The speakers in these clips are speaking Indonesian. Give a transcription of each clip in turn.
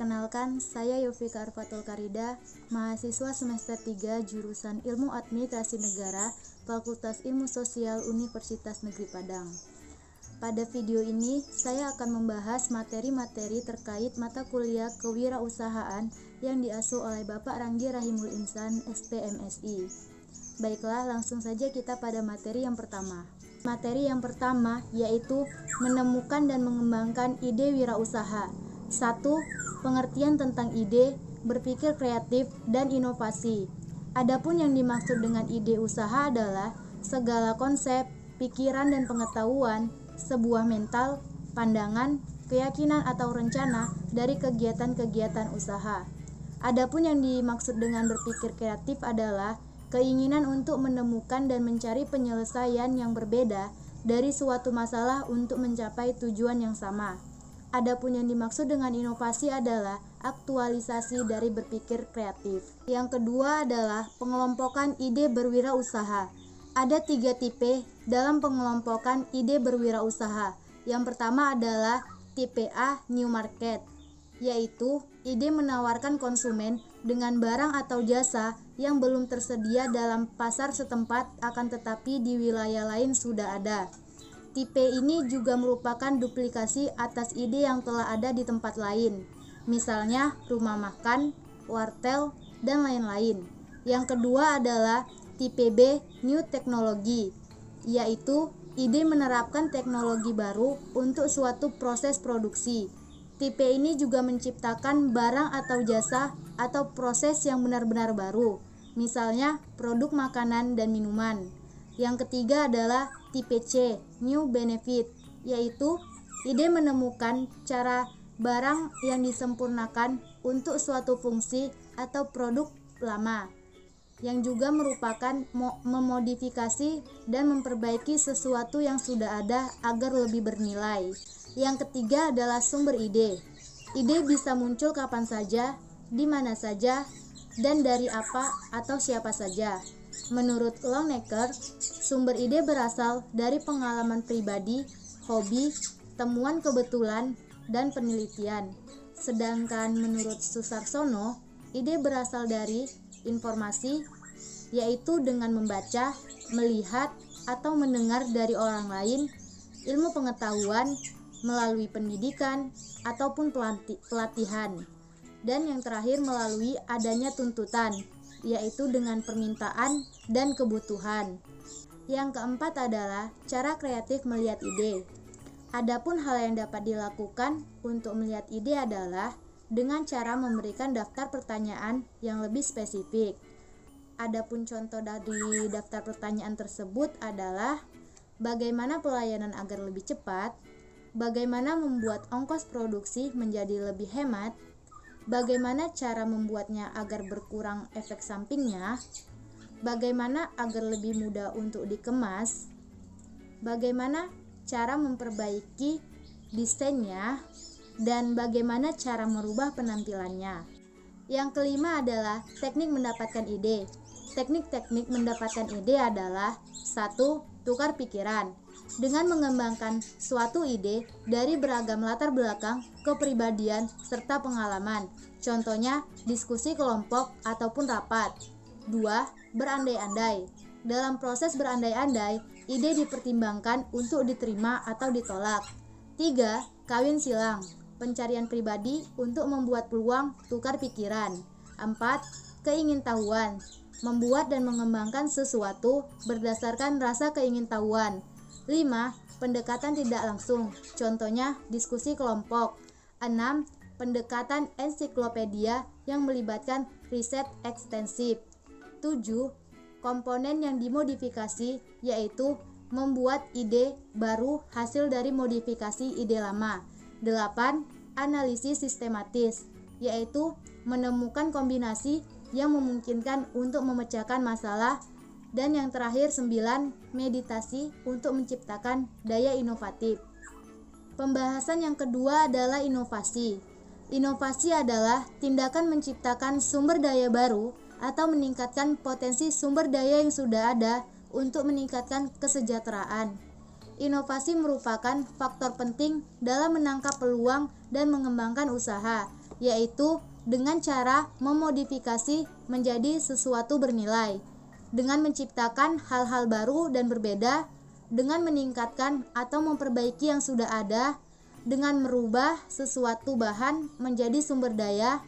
Perkenalkan, saya Yovika Arfatul Karida, mahasiswa semester 3 jurusan Ilmu Administrasi Negara, Fakultas Ilmu Sosial Universitas Negeri Padang. Pada video ini, saya akan membahas materi-materi terkait mata kuliah kewirausahaan yang diasuh oleh Bapak Ranggi Rahimul Insan, SPMSI. Baiklah, langsung saja kita pada materi yang pertama. Materi yang pertama yaitu menemukan dan mengembangkan ide wirausaha. 1. Pengertian tentang ide, berpikir kreatif, dan inovasi. Adapun yang dimaksud dengan ide usaha adalah segala konsep, pikiran, dan pengetahuan, sebuah mental, pandangan, keyakinan atau rencana dari kegiatan-kegiatan usaha. Adapun yang dimaksud dengan berpikir kreatif adalah keinginan untuk menemukan dan mencari penyelesaian yang berbeda dari suatu masalah untuk mencapai tujuan yang sama. Adapun yang dimaksud dengan inovasi adalah aktualisasi dari berpikir kreatif. Yang kedua adalah pengelompokan ide berwirausaha. Ada 3 tipe dalam pengelompokan ide berwirausaha. Yang pertama adalah tipe A, new market, yaitu ide menawarkan konsumen dengan barang atau jasa yang belum tersedia dalam pasar setempat akan tetapi di wilayah lain sudah ada. Tipe ini juga merupakan duplikasi atas ide yang telah ada di tempat lain, misalnya rumah makan, wartel, dan lain-lain. Yang kedua adalah tipe B, new technology, yaitu ide menerapkan teknologi baru untuk suatu proses produksi. Tipe ini juga menciptakan barang atau jasa atau proses yang benar-benar baru, misalnya produk makanan dan minuman. Yang ketiga adalah tipe C, new benefit, yaitu ide menemukan cara barang yang disempurnakan untuk suatu fungsi atau produk lama, yang juga merupakan memodifikasi dan memperbaiki sesuatu yang sudah ada agar lebih bernilai. Yang ketiga adalah sumber ide. Ide bisa muncul kapan saja, di mana saja, dan dari apa atau siapa saja. Menurut Longnecker, sumber ide berasal dari pengalaman pribadi, hobi, temuan kebetulan, dan penelitian. Sedangkan menurut Susarsono, ide berasal dari informasi, yaitu dengan membaca, melihat, atau mendengar dari orang lain, ilmu pengetahuan, melalui pendidikan, ataupun pelatihan. Dan yang terakhir melalui adanya tuntutan, yaitu dengan permintaan dan kebutuhan. Yang keempat adalah cara kreatif melihat ide. Adapun hal yang dapat dilakukan untuk melihat ide adalah dengan cara memberikan daftar pertanyaan yang lebih spesifik. Adapun contoh dari daftar pertanyaan tersebut adalah bagaimana pelayanan agar lebih cepat, bagaimana membuat ongkos produksi menjadi lebih hemat, bagaimana cara membuatnya agar berkurang efek sampingnya, bagaimana agar lebih mudah untuk dikemas, bagaimana cara memperbaiki desainnya, dan bagaimana cara merubah penampilannya. Yang kelima adalah teknik mendapatkan ide. Teknik-teknik mendapatkan ide adalah 1. Tukar pikiran. Dengan mengembangkan suatu ide dari beragam latar belakang, kepribadian, serta pengalaman. Contohnya, diskusi kelompok ataupun rapat. 2. Berandai-andai. Dalam proses berandai-andai, ide dipertimbangkan untuk diterima atau ditolak. 3. Kawin silang. Pencarian pribadi untuk membuat peluang tukar pikiran. 4. Keingintahuan. Membuat dan mengembangkan sesuatu berdasarkan rasa keingintahuan. 5. Pendekatan tidak langsung, contohnya diskusi kelompok. 6. Pendekatan ensiklopedia yang melibatkan riset ekstensif. 7. Komponen yang dimodifikasi, yaitu membuat ide baru hasil dari modifikasi ide lama. 8. Analisis sistematis, yaitu menemukan kombinasi yang memungkinkan untuk memecahkan masalah. Dan yang terakhir 9, meditasi untuk menciptakan daya inovatif. Pembahasan yang kedua adalah inovasi. Inovasi adalah tindakan menciptakan sumber daya baru atau meningkatkan potensi sumber daya yang sudah ada untuk meningkatkan kesejahteraan. Inovasi merupakan faktor penting dalam menangkap peluang dan mengembangkan usaha. yaitu dengan cara memodifikasi menjadi sesuatu bernilai, dengan menciptakan hal-hal baru dan berbeda, dengan meningkatkan atau memperbaiki yang sudah ada, dengan merubah sesuatu bahan menjadi sumber daya,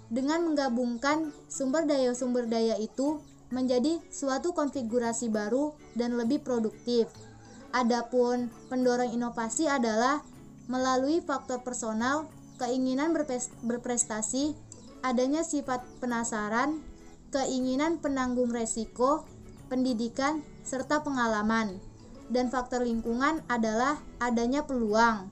dengan menggabungkan sumber daya itu menjadi suatu konfigurasi baru dan lebih produktif. Adapun pendorong inovasi adalah melalui faktor personal, keinginan berprestasi, adanya sifat penasaran, keinginan penanggung resiko, pendidikan, serta pengalaman. Dan faktor lingkungan adalah adanya peluang.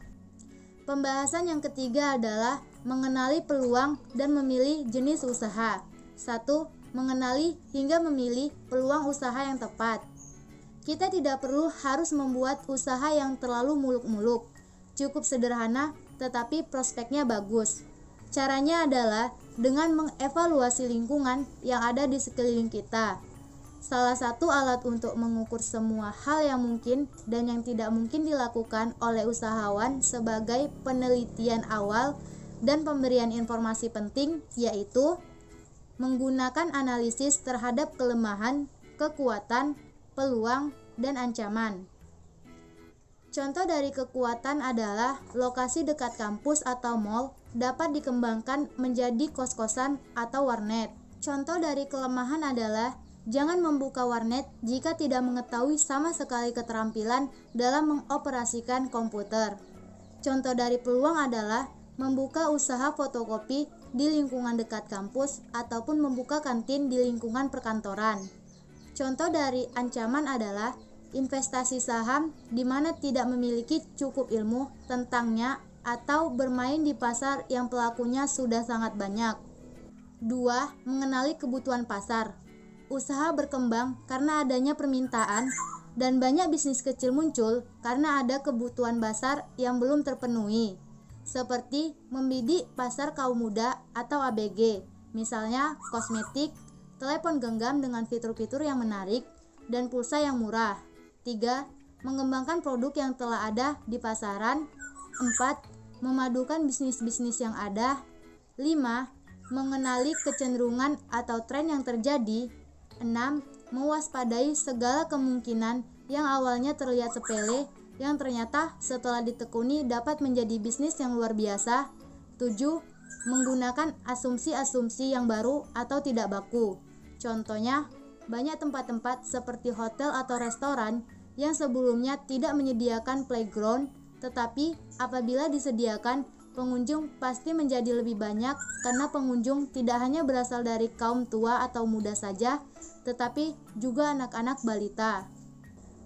Pembahasan yang ketiga adalah mengenali peluang dan memilih jenis usaha. 1. Mengenali hingga memilih peluang usaha yang tepat. Kita tidak perlu harus membuat usaha yang terlalu muluk-muluk. Cukup sederhana tetapi prospeknya bagus. Caranya adalah dengan mengevaluasi lingkungan yang ada di sekeliling kita. Salah satu alat untuk mengukur semua hal yang mungkin dan yang tidak mungkin dilakukan oleh usahawan sebagai penelitian awal dan pemberian informasi penting, yaitu menggunakan analisis terhadap kelemahan, kekuatan, peluang, dan ancaman. Contoh dari kekuatan adalah lokasi dekat kampus atau mall dapat dikembangkan menjadi kos-kosan atau warnet. Contoh dari kelemahan adalah jangan membuka warnet jika tidak mengetahui sama sekali keterampilan dalam mengoperasikan komputer. Contoh dari peluang adalah membuka usaha fotokopi di lingkungan dekat kampus ataupun membuka kantin di lingkungan perkantoran. Contoh dari ancaman adalah investasi saham di mana tidak memiliki cukup ilmu tentangnya atau bermain di pasar yang pelakunya sudah sangat banyak. 2. Mengenali kebutuhan pasar. Usaha berkembang karena adanya permintaan dan banyak bisnis kecil muncul karena ada kebutuhan pasar yang belum terpenuhi, seperti membidik pasar kaum muda atau ABG, misalnya kosmetik, telepon genggam dengan fitur-fitur yang menarik, dan pulsa yang murah. 3. Mengembangkan produk yang telah ada di pasaran. 4. Memadukan bisnis-bisnis yang ada. 5. Mengenali kecenderungan atau tren yang terjadi. 6. Mewaspadai segala kemungkinan yang awalnya terlihat sepele, yang ternyata setelah ditekuni dapat menjadi bisnis yang luar biasa. 7. Menggunakan asumsi-asumsi yang baru atau tidak baku. Contohnya, banyak tempat-tempat seperti hotel atau restoran yang sebelumnya tidak menyediakan playground, tetapi apabila disediakan, pengunjung pasti menjadi lebih banyak karena pengunjung tidak hanya berasal dari kaum tua atau muda saja, tetapi juga anak-anak balita.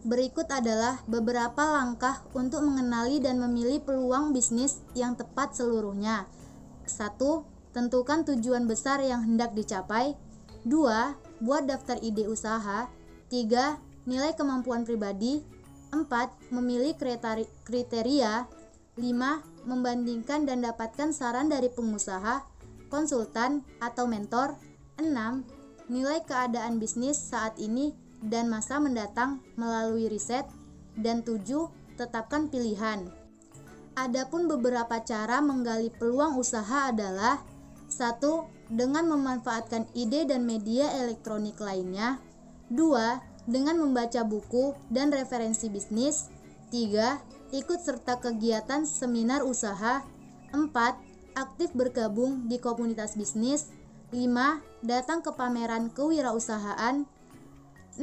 Berikut adalah beberapa langkah untuk mengenali dan memilih peluang bisnis yang tepat seluruhnya. 1. Tentukan tujuan besar yang hendak dicapai. 2. Buat daftar ide usaha. 3. Nilai kemampuan pribadi. 4. Memilih kriteria. 5. Membandingkan dan dapatkan saran dari pengusaha, konsultan, atau mentor. 6. Nilai keadaan bisnis saat ini dan masa mendatang melalui riset. Dan 7. Tetapkan pilihan. Adapun beberapa cara menggali peluang usaha adalah: 1. Dengan memanfaatkan ide dan media elektronik lainnya. 2. Dengan membaca buku dan referensi bisnis. 3. Ikut serta kegiatan seminar usaha. 4. Aktif bergabung di komunitas bisnis. 5. Datang ke pameran kewirausahaan. 6.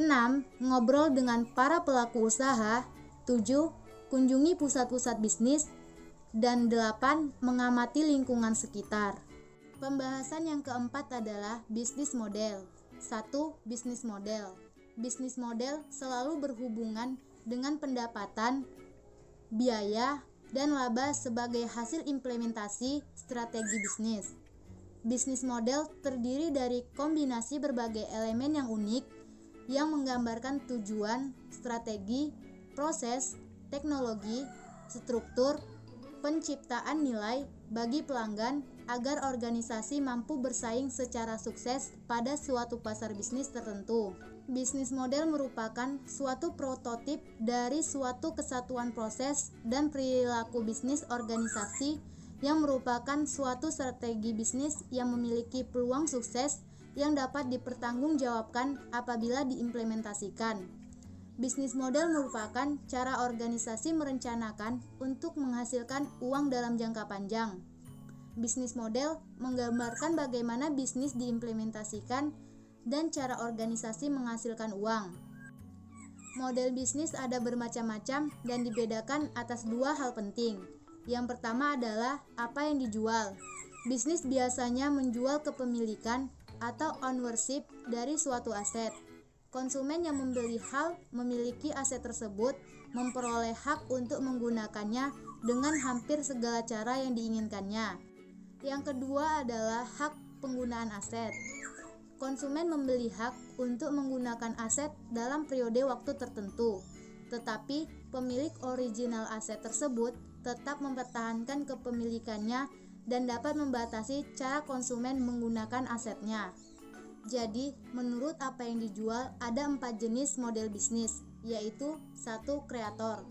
Ngobrol dengan para pelaku usaha. 7. Kunjungi pusat-pusat bisnis. Dan 8. Mengamati lingkungan sekitar. Pembahasan yang keempat adalah bisnis model. 1. Bisnis model. Bisnis model selalu berhubungan dengan pendapatan, biaya, dan laba sebagai hasil implementasi strategi bisnis. Bisnis model terdiri dari kombinasi berbagai elemen yang unik yang menggambarkan tujuan, strategi, proses, teknologi, struktur, penciptaan nilai bagi pelanggan agar organisasi mampu bersaing secara sukses pada suatu pasar bisnis tertentu. Bisnis model merupakan suatu prototip dari suatu kesatuan proses dan perilaku bisnis organisasi yang merupakan suatu strategi bisnis yang memiliki peluang sukses yang dapat dipertanggungjawabkan apabila diimplementasikan. Bisnis model merupakan cara organisasi merencanakan untuk menghasilkan uang dalam jangka panjang. Bisnis model menggambarkan bagaimana bisnis diimplementasikan dan cara organisasi menghasilkan uang. Model bisnis ada bermacam-macam dan dibedakan atas dua hal penting. Yang pertama adalah apa yang dijual. Bisnis biasanya menjual kepemilikan atau ownership dari suatu aset. Konsumen yang membeli hal memiliki aset tersebut memperoleh hak untuk menggunakannya dengan hampir segala cara yang diinginkannya. Yang kedua adalah hak penggunaan aset. Konsumen membeli hak untuk menggunakan aset dalam periode waktu tertentu, tetapi pemilik original aset tersebut tetap mempertahankan kepemilikannya dan dapat membatasi cara konsumen menggunakan asetnya. Jadi, menurut apa yang dijual, ada 4 jenis model bisnis, yaitu 1. Kreator,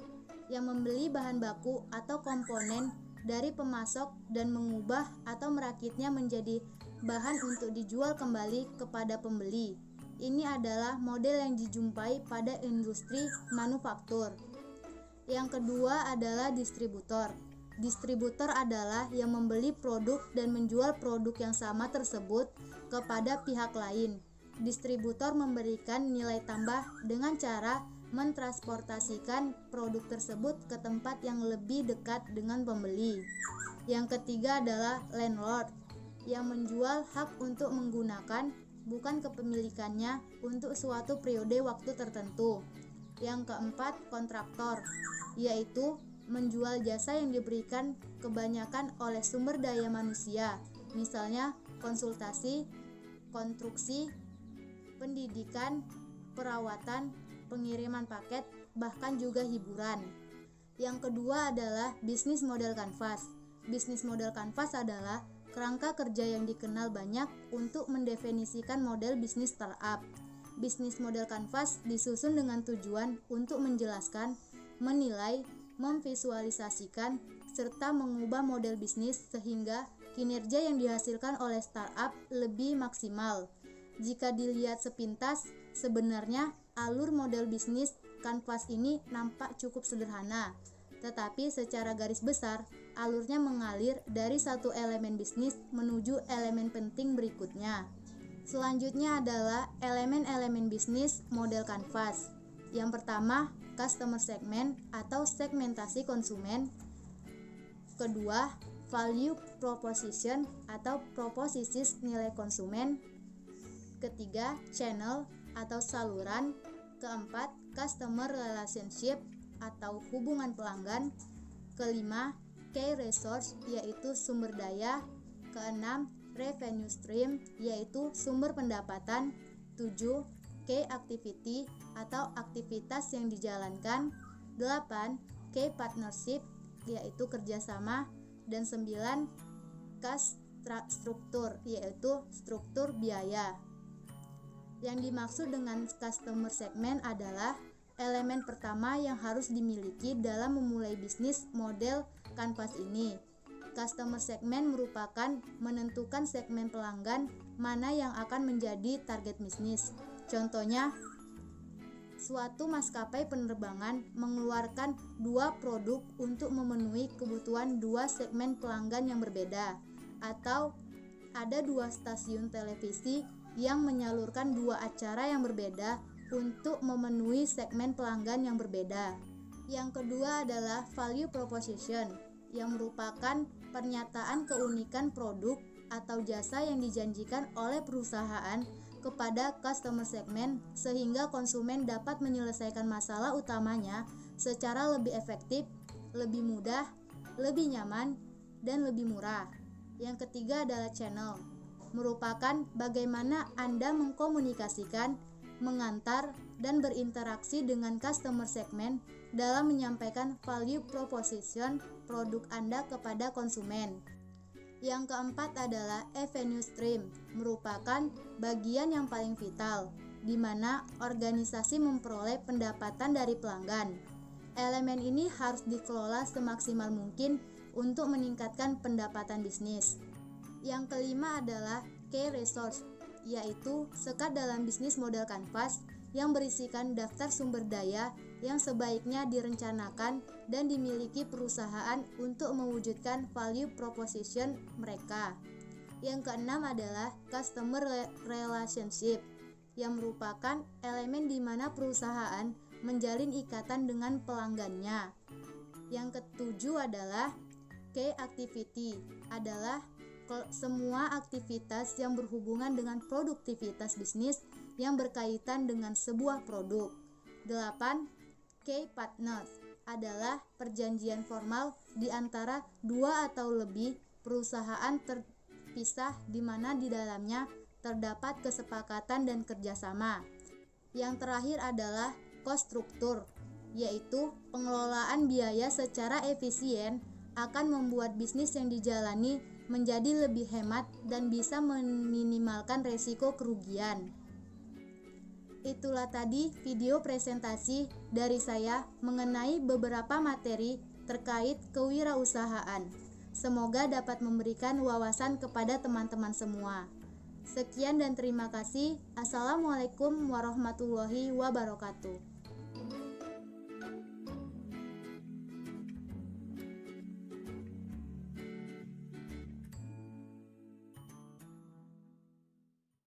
yang membeli bahan baku atau komponen dari pemasok dan mengubah atau merakitnya menjadi bahan untuk dijual kembali kepada pembeli. Ini adalah model yang dijumpai pada industri manufaktur. Yang kedua adalah distributor. Distributor adalah yang membeli produk dan menjual produk yang sama tersebut kepada pihak lain. Distributor memberikan nilai tambah dengan cara mentransportasikan produk tersebut ke tempat yang lebih dekat dengan pembeli. Yang ketiga adalah landlord, yang menjual hak untuk menggunakan bukan kepemilikannya untuk suatu periode waktu tertentu. Yang keempat, kontraktor, yaitu menjual jasa yang diberikan kebanyakan oleh sumber daya manusia, misalnya konsultasi, konstruksi, pendidikan, perawatan, pengiriman paket, bahkan juga hiburan. Yang kedua adalah bisnis model kanvas. Bisnis model kanvas adalah kerangka kerja yang dikenal banyak untuk mendefinisikan model bisnis startup. Bisnis model kanvas disusun dengan tujuan untuk menjelaskan, menilai, memvisualisasikan, serta mengubah model bisnis sehingga kinerja yang dihasilkan oleh startup lebih maksimal. Jika dilihat sepintas, sebenarnya alur model bisnis kanvas ini nampak cukup sederhana, tetapi secara garis besar, alurnya mengalir dari satu elemen bisnis menuju elemen penting berikutnya. Selanjutnya adalah elemen-elemen bisnis model kanvas. Yang pertama, customer segment atau segmentasi konsumen. Kedua, value proposition atau proposisi nilai konsumen. Ketiga, channel atau saluran. Keempat, customer relationship atau hubungan pelanggan. Kelima, key resource yaitu sumber daya. Keenam, revenue stream yaitu sumber pendapatan. 7. Key activity atau aktivitas yang dijalankan. 8. Key partnership yaitu kerjasama. Dan 9. Cost struktur yaitu struktur biaya. Yang dimaksud dengan customer segment adalah elemen pertama yang harus dimiliki dalam memulai bisnis model kanvas ini. Customer segment merupakan menentukan segmen pelanggan mana yang akan menjadi target bisnis. Contohnya, suatu maskapai penerbangan mengeluarkan 2 produk untuk memenuhi kebutuhan 2 segmen pelanggan yang berbeda, atau ada 2 stasiun televisi yang menyalurkan 2 acara yang berbeda untuk memenuhi segmen pelanggan yang berbeda. Yang kedua adalah value proposition, yang merupakan pernyataan keunikan produk atau jasa yang dijanjikan oleh perusahaan kepada customer segment sehingga konsumen dapat menyelesaikan masalah utamanya secara lebih efektif, lebih mudah, lebih nyaman, dan lebih murah. Yang ketiga adalah channel, merupakan bagaimana Anda mengkomunikasikan, mengantar, dan berinteraksi dengan customer segment dalam menyampaikan value proposition produk Anda kepada konsumen. Yang keempat adalah revenue stream, merupakan bagian yang paling vital, di mana organisasi memperoleh pendapatan dari pelanggan. Elemen ini harus dikelola semaksimal mungkin untuk meningkatkan pendapatan bisnis. Yang kelima adalah Key Resource, yaitu sekat dalam bisnis model kanvas yang berisikan daftar sumber daya yang sebaiknya direncanakan dan dimiliki perusahaan untuk mewujudkan value proposition mereka. Yang keenam adalah Customer Relationship, yang merupakan elemen di mana perusahaan menjalin ikatan dengan pelanggannya. Yang ketujuh adalah Key Activity, adalah semua aktivitas yang berhubungan dengan produktivitas bisnis yang berkaitan dengan sebuah produk. 8. Key Partners, adalah perjanjian formal di antara dua atau lebih perusahaan terpisah di mana di dalamnya terdapat kesepakatan dan kerjasama. Yang terakhir adalah Cost Structure, yaitu pengelolaan biaya secara efisien akan membuat bisnis yang dijalani menjadi lebih hemat dan bisa meminimalkan resiko kerugian. Itulah tadi video presentasi dari saya mengenai beberapa materi terkait kewirausahaan. Semoga dapat memberikan wawasan kepada teman-teman semua. Sekian dan terima kasih. Assalamualaikum warahmatullahi wabarakatuh.